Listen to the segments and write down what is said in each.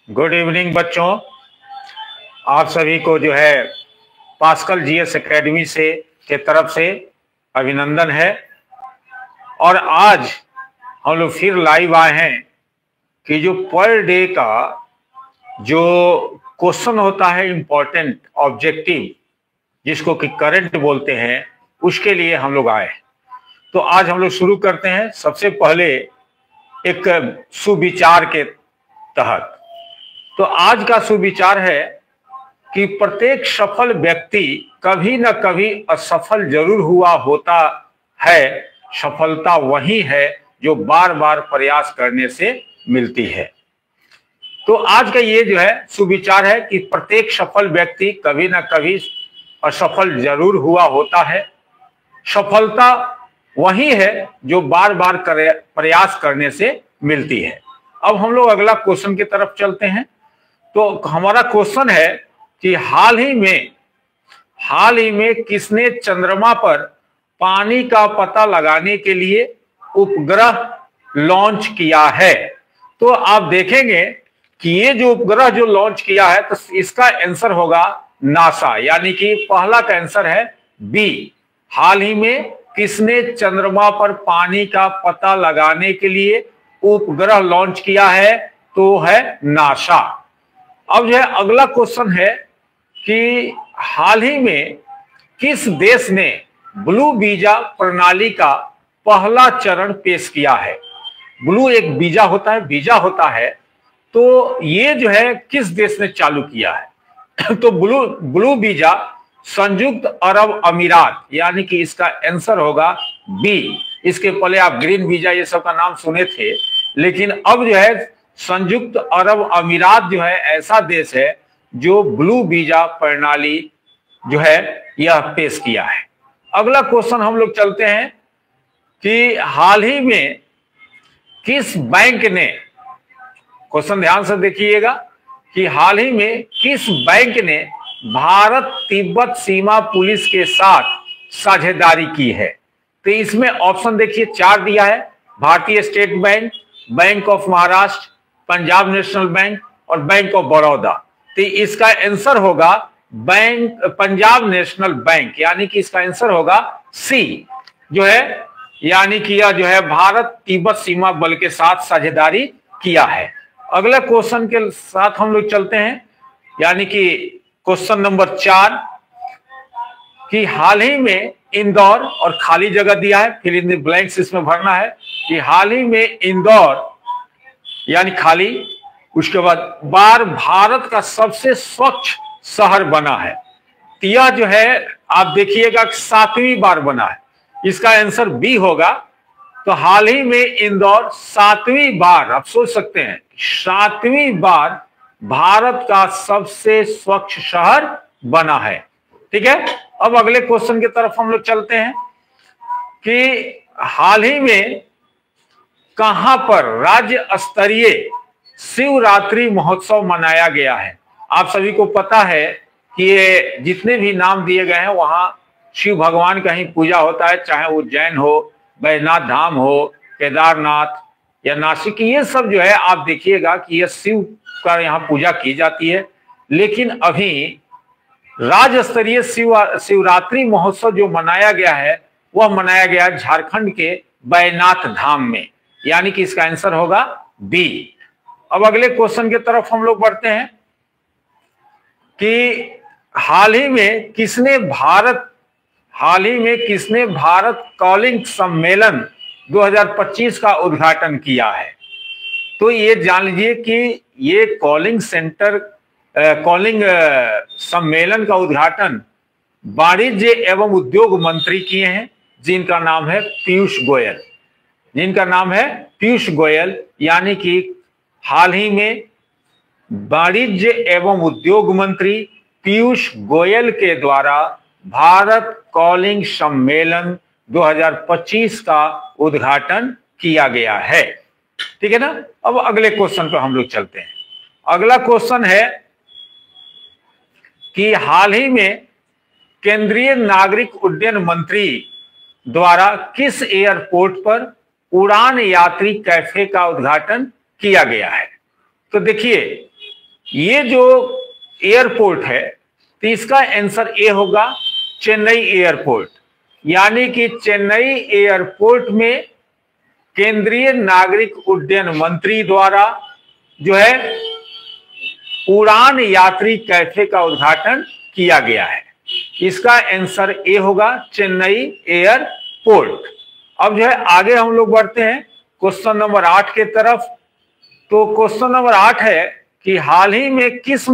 Good evening बच्चों। आप सभी को जो है पास्कल जीएस एकेडमी से के तरफ से अभिनंदन है। और आज हम लोग फिर लाइव आए हैं कि जो पर डे का जो क्वेश्चन होता है इम्पोर्टेंट ऑब्जेक्टिव, जिसको कि करंट बोलते हैं, उसके लिए हम लोग आए। तो आज हम लोग शुरू करते हैं। सबसे पहले एक सुविचार के तहत। तो आज का सुविचार है कि प्रत्येक सफल व्यक्ति कभी न कभी असफल जरूर हुआ होता है। सफलता वही है जो बार बार प्रयास करने से मिलती है। तो आज का ये जो है सुविचार है कि प्रत्येक सफल व्यक्ति कभी न कभी असफल जरूर हुआ होता है। सफलता वही है जो बार बार प्रयास करने से मिलती है। अब हम लोग अगला क्वेश्चन की तरफ चलते हैं। तो हमारा क्वेश्चन है कि हाल ही में किसने चंद्रमा पर पानी का पता लगाने के लिए उपग्रह लॉन्च किया है। तो आप देखेंगे कि ये जो उपग्रह जो लॉन्च किया है, तो इसका आंसर होगा नासा, यानी कि पहला का आंसर है बी। हाल ही में किसने चंद्रमा पर पानी का पता लगाने के लिए उपग्रह लॉन्च किया है, तो है नासा। अब जो है अगला क्वेश्चन है कि हाल ही में किस देश ने ब्लू वीजा प्रणाली का पहला चरण पेश किया है। ब्लू एक वीजा होता है, तो ये जो है किस देश ने चालू किया है। तो ब्लू वीजा संयुक्त अरब अमीरात, यानी कि इसका आंसर होगा बी। इसके पहले आप ग्रीन वीजा ये सब का नाम सुने थे, लेकिन अब जो है संयुक्त अरब अमीरात जो है ऐसा देश है जो ब्लू वीजा प्रणाली जो है यह पेश किया है। अगला क्वेश्चन हम लोग चलते हैं कि हाल ही में किस बैंक ने, क्वेश्चन ध्यान से देखिएगा, कि हाल ही में किस बैंक ने भारत तिब्बत सीमा पुलिस के साथ साझेदारी की है। तो इसमें ऑप्शन देखिए 4 दिया है। भारतीय state bank, bank of Maharashtra, Punjab national bank और बैंक ऑफ बड़ौदा। तो इसका आंसर होगा पंजाब नेशनल बैंक, यानी कि इसका आंसर होगा सी जो है, यानी कि यह जो है भारत तिब्बत सीमा बल के साथ साझेदारी किया है। अगले क्वेश्चन के साथ हम लोग चलते हैं, यानी कि क्वेश्चन नंबर 4 कि हाल ही में इंदौर, और खाली जगह दिया है, फिल इन द ब्लैंक्स इसमें भरना है कि हाल ही में इंदौर यानी खाली, उसके बाद भारत का सबसे स्वच्छ शहर बना है। तो यह जो है आप देखिएगा 7वीं बार बना है। इसका आंसर बी होगा। तो हाल ही में इंदौर 7वीं बार, आप सोच सकते हैं 7वीं बार भारत का सबसे स्वच्छ शहर बना है। ठीक है। अब अगले क्वेश्चन की तरफ हम लोग चलते हैं कि हाल ही में कहां पर राज्य स्तरीय शिवरात्रि महोत्सव मनाया गया है। आप सभी को पता है कि ये जितने भी नाम दिए गए हैं वहां शिव भगवान का ही पूजा होता है, चाहे उज्जैन हो, बैजनाथ धाम हो, केदारनाथ या नासिक, ये सब जो है आप देखिएगा कि ये शिव का यहाँ पूजा की जाती है। लेकिन अभी राज्य स्तरीय शिवरात्रि महोत्सव जो मनाया गया है वह मनाया गया झारखंड के बैजनाथ धाम में, यानी कि इसका आंसर होगा बी। अब अगले क्वेश्चन की तरफ हम लोग बढ़ते हैं कि हाल ही में किसने भारत कॉलिंग सम्मेलन 2025 का उद्घाटन किया है। तो ये जान लीजिए कि ये कॉलिंग सम्मेलन का उद्घाटन वाणिज्य एवं उद्योग मंत्री किए हैं, जिनका नाम है पीयूष गोयल, यानी कि हाल ही में वाणिज्य एवं उद्योग मंत्री पीयूष गोयल के द्वारा भारत कॉलिंग सम्मेलन 2025 का उद्घाटन किया गया है। ठीक है ना। अब अगले क्वेश्चन पर हम लोग चलते हैं। अगला क्वेश्चन है कि हाल ही में केंद्रीय नागरिक उड्डयन मंत्री द्वारा किस एयरपोर्ट पर उड़ान यात्री कैफे का उद्घाटन किया गया है। तो देखिए ये जो एयरपोर्ट है तो इसका आंसर ए होगा, चेन्नई एयरपोर्ट। यानी कि चेन्नई एयरपोर्ट में केंद्रीय नागरिक उड्डयन मंत्री द्वारा जो है उड़ान यात्री कैफे का उद्घाटन किया गया है। इसका आंसर ए होगा, चेन्नई एयरपोर्ट। अब जो है आगे हम लोग बढ़ते हैं क्वेश्चन नंबर 8 के तरफ। तो क्वेश्चन नंबर 8 है कि हाल ही में किस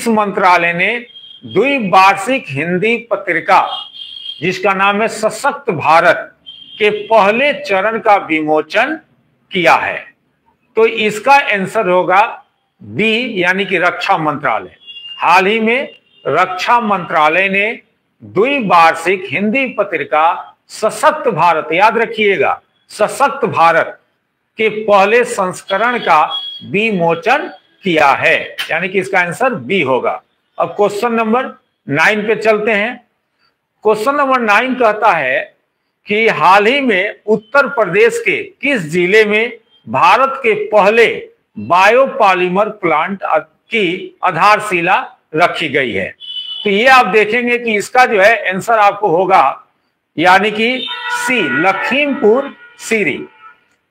मंत्रालय ने द्विवार्षिक हिंदी पत्रिका जिसका नाम है सशक्त भारत के पहले चरण का विमोचन किया है? तो इसका आंसर होगा बी, यानी कि रक्षा मंत्रालय। हाल ही में रक्षा मंत्रालय ने द्विवार्षिक हिंदी पत्रिका सशक्त भारत, याद रखिएगा, सशक्त भारत के पहले संस्करण का विमोचन किया है, यानी कि इसका आंसर बी होगा। अब क्वेश्चन नंबर 9 पे चलते हैं। क्वेश्चन नंबर 9 कहता है कि हाल ही में उत्तर प्रदेश के किस जिले में भारत के पहले बायोपॉलीमर प्लांट की आधारशिला रखी गई है? तो ये आप देखेंगे कि इसका जो है आंसर आपको होगा, यानी कि सी, लखीमपुर सीरी।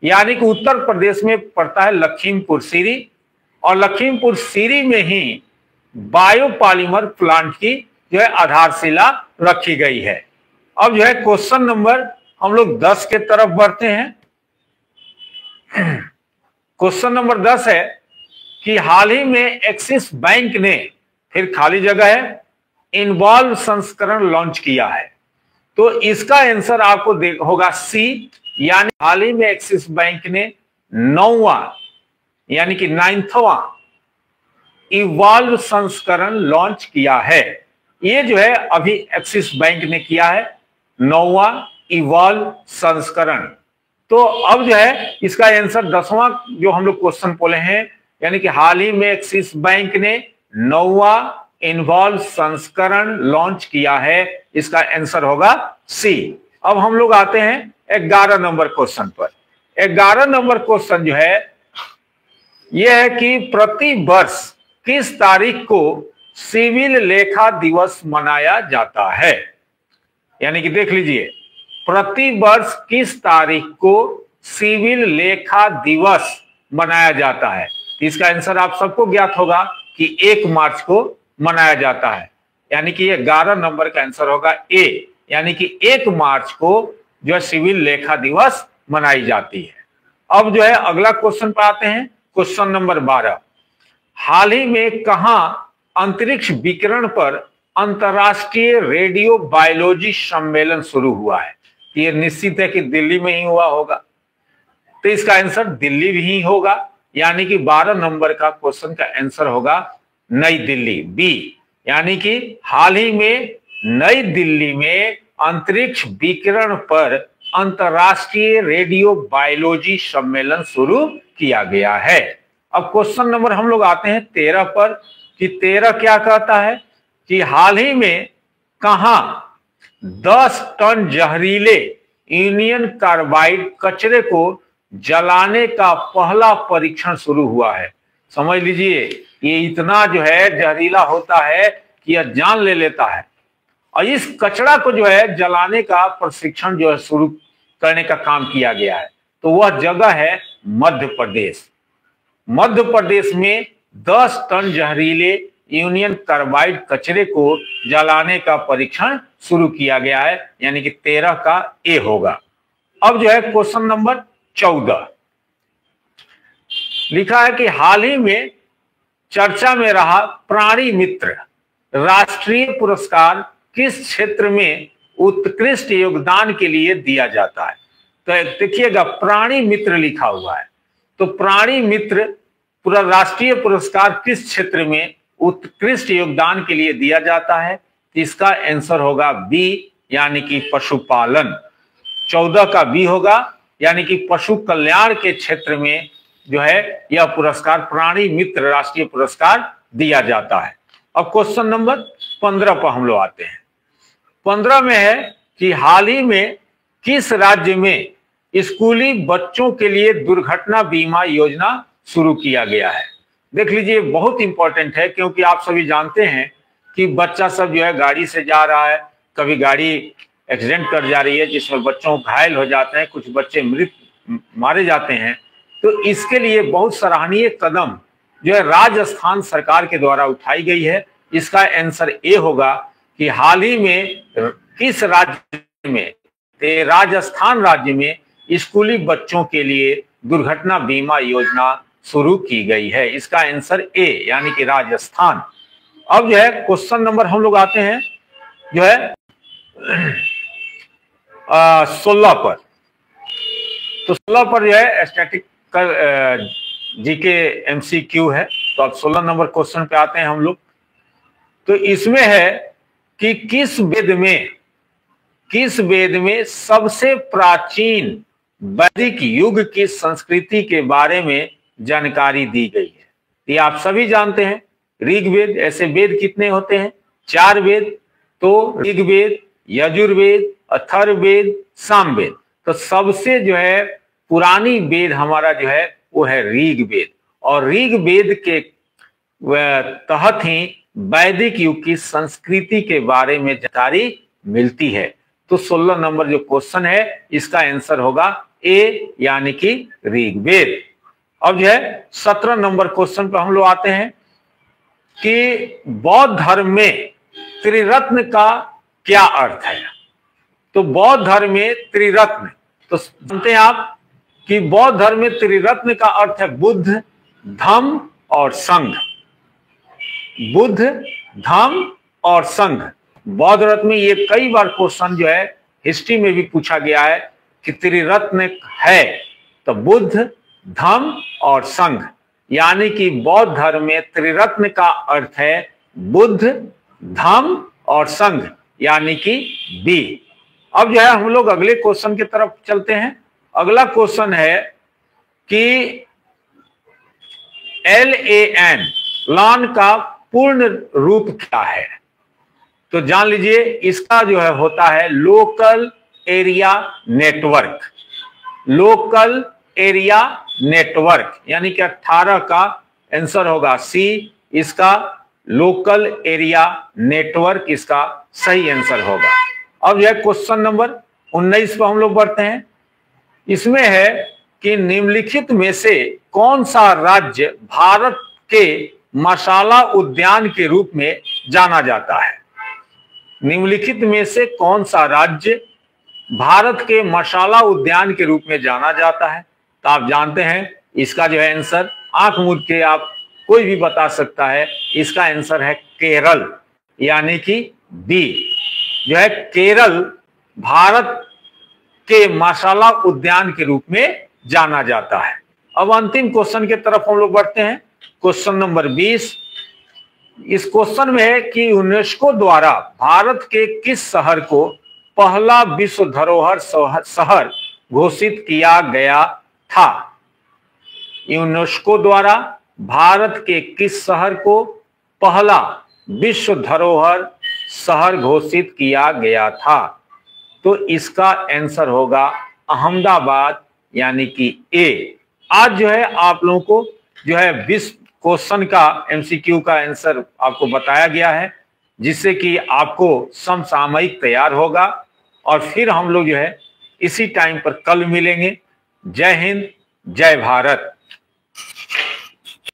यानी कि उत्तर प्रदेश में पड़ता है लखीमपुर सीरी, और लखीमपुर सीरी में ही बायोपॉलीमर प्लांट की जो है आधारशिला रखी गई है। अब जो है क्वेश्चन नंबर हम लोग 10 के तरफ बढ़ते हैं। क्वेश्चन नंबर 10 है कि हाल ही में एक्सिस बैंक ने, फिर खाली जगह है, इन्वॉल्व संस्करण लॉन्च किया है। तो इसका आंसर आपको होगा सी, यानी हाल ही में एक्सिस बैंक ने 9वां यानी कि 9वां इवॉल्व संस्करण लॉन्च किया है। ये जो है अभी एक्सिस बैंक ने किया है 9वां इवॉल्व संस्करण। तो अब जो है इसका आंसर 10वां जो हम लोग क्वेश्चन बोले हैं, यानी कि हाल ही में एक्सिस बैंक ने 9वां इन्वॉल्व संस्करण लॉन्च किया है, इसका आंसर होगा सी। अब हम लोग आते हैं 11 नंबर क्वेश्चन पर। 11 नंबर क्वेश्चन जो है यह है कि प्रति वर्ष किस तारीख को सिविल लेखा दिवस मनाया जाता है? यानी कि देख लीजिए, प्रति वर्ष किस तारीख को सिविल लेखा दिवस मनाया जाता है? इसका आंसर आप सबको ज्ञात होगा कि 1 मार्च को मनाया जाता है, यानी कि 11 नंबर का आंसर होगा ए, यानी कि 1 मार्च को जो है सिविल लेखा दिवस मनाई जाती है। अब जो है अगला क्वेश्चन पर आते हैं, क्वेश्चन नंबर 12। हाल ही में कहां अंतरिक्ष विकिरण पर अंतरराष्ट्रीय रेडियो बायोलॉजी सम्मेलन शुरू हुआ है? ये निश्चित है कि दिल्ली में ही हुआ होगा, तो इसका आंसर दिल्ली भी ही होगा, यानी कि 12 नंबर का क्वेश्चन का आंसर होगा नई दिल्ली, बी। यानी कि हाल ही में नई दिल्ली में अंतरिक्ष विकिरण पर अंतरराष्ट्रीय रेडियो बायोलॉजी सम्मेलन शुरू किया गया है। अब क्वेश्चन नंबर हम लोग आते हैं 13 पर कि 13 क्या कहता है कि हाल ही में कहां 10 टन जहरीले यूनियन कार्बाइड कचरे को जलाने का पहला परीक्षण शुरू हुआ है। समझ लीजिए, ये इतना जो है जहरीला होता है कि यह जान ले लेता है, और इस कचरा को जो है जलाने का प्रशिक्षण जो है शुरू करने का काम किया गया है। तो वह जगह है मध्य प्रदेश। मध्य प्रदेश में 10 टन जहरीले यूनियन कार्बाइड कचरे को जलाने का परीक्षण शुरू किया गया है, यानी कि 13 का ए होगा। अब जो है क्वेश्चन नंबर 14 लिखा है कि हाल ही में चर्चा में रहा प्राणी मित्र राष्ट्रीय पुरस्कार किस क्षेत्र में उत्कृष्ट योगदान के लिए दिया जाता है? तो देखिएगा, प्राणी मित्र लिखा हुआ है, तो प्राणी मित्र पूरा राष्ट्रीय पुरस्कार किस क्षेत्र में उत्कृष्ट योगदान के लिए दिया जाता है? इसका आंसर होगा बी, यानी कि पशुपालन। 14 का बी होगा, यानी कि पशु कल्याण के क्षेत्र में जो है यह पुरस्कार प्राणी मित्र राष्ट्रीय पुरस्कार दिया जाता है। अब क्वेश्चन नंबर 15 पर हम लोग आते हैं। 15 में है कि हाल ही में किस राज्य में स्कूली बच्चों के लिए दुर्घटना बीमा योजना शुरू किया गया है। देख लीजिए, बहुत इंपॉर्टेंट है, क्योंकि आप सभी जानते हैं कि बच्चा सब जो है गाड़ी से जा रहा है, कभी गाड़ी एक्सीडेंट कर जा रही है जिसमें बच्चों घायल हो जाते हैं, कुछ बच्चे मृत मारे जाते हैं। तो इसके लिए बहुत सराहनीय कदम जो है राजस्थान सरकार के द्वारा उठाई गई है। इसका आंसर ए होगा कि हाल ही में किस राज्य में, राजस्थान राज्य में स्कूली बच्चों के लिए दुर्घटना बीमा योजना शुरू की गई है। इसका आंसर ए यानी कि राजस्थान। अब जो है क्वेश्चन नंबर हम लोग आते हैं जो है 16 पर। तो 16 पर जो है स्टैटिक जीके एमसीक्यू है। तो अब 16 नंबर क्वेश्चन पे आते हैं हम लोग। तो इसमें है कि किस वेद में सबसे प्राचीन वैदिक युग की संस्कृति के बारे में जानकारी दी गई है? ये आप सभी जानते हैं, ऋग्वेद। ऐसे वेद कितने होते हैं? 4 वेद। तो ऋग्वेद, यजुर्वेद, अथर्ववेद, सामवेद। तो सबसे जो है पुरानी वेद हमारा जो है वो है ऋग्वेद, और ऋग्वेद के तहत ही वैदिक युग की संस्कृति के बारे में जानकारी मिलती है। तो 16 नंबर जो क्वेश्चन है इसका आंसर होगा ए यानी कि ऋग्वेद। अब जो है 17 नंबर क्वेश्चन पर हम लोग आते हैं कि बौद्ध धर्म में त्रिरत्न का क्या अर्थ है? तो बौद्ध धर्म में त्रिरत्न, तो जानते हैं आप कि बौद्ध धर्म में त्रिरत्न का अर्थ है बुद्ध, धम्म और संघ। बुद्ध, धम्म और संघ। बौद्ध धर्म में ये कई बार क्वेश्चन जो है हिस्ट्री में भी पूछा गया है कि त्रिरत्न है तो बुद्ध, धम्म और संघ, यानी कि बौद्ध धर्म में त्रिरत्न का अर्थ है बुद्ध, धम्म और संघ, यानी कि बी। अब जो है हम लोग अगले क्वेश्चन की तरफ चलते हैं। अगला क्वेश्चन है कि LAN, LAN का पूर्ण रूप क्या है? तो जान लीजिए, इसका जो है होता है local area network. Local area network, यानी कि 18 का आंसर होगा सी। इसका लोकल एरिया नेटवर्क इसका सही आंसर होगा। अब यह क्वेश्चन नंबर 19 पर हम लोग बढ़ते हैं। इसमें है कि निम्नलिखित में से कौन सा राज्य भारत के मसाला उद्यान के रूप में जाना जाता है? निम्नलिखित में से कौन सा राज्य भारत के मसाला उद्यान के रूप में जाना जाता है? तो आप जानते हैं इसका जो है आंसर आंख मूंद के आप कोई भी बता सकता है। इसका आंसर है केरल, यानी कि बी। जो है केरल भारत के मसाला उद्यान के रूप में जाना जाता है। अब अंतिम क्वेश्चन की तरफ हम लोग बढ़ते हैं। Question number 20। इस क्वेश्चन में है कि यूनेस्को द्वारा भारत के किस शहर को पहला विश्व धरोहर शहर घोषित किया गया था? यूनेस्को द्वारा भारत के किस शहर को पहला विश्व धरोहर शहर घोषित किया गया था? तो इसका आंसर होगा अहमदाबाद, यानी कि ए। आज जो है आप लोगों को जो है 20 क्वेश्चन का एमसीक्यू का आंसर आपको बताया गया है, जिससे कि आपको समसामयिक तैयार होगा। और फिर हम लोग जो है इसी टाइम पर कल मिलेंगे। जय हिंद, जय भारत।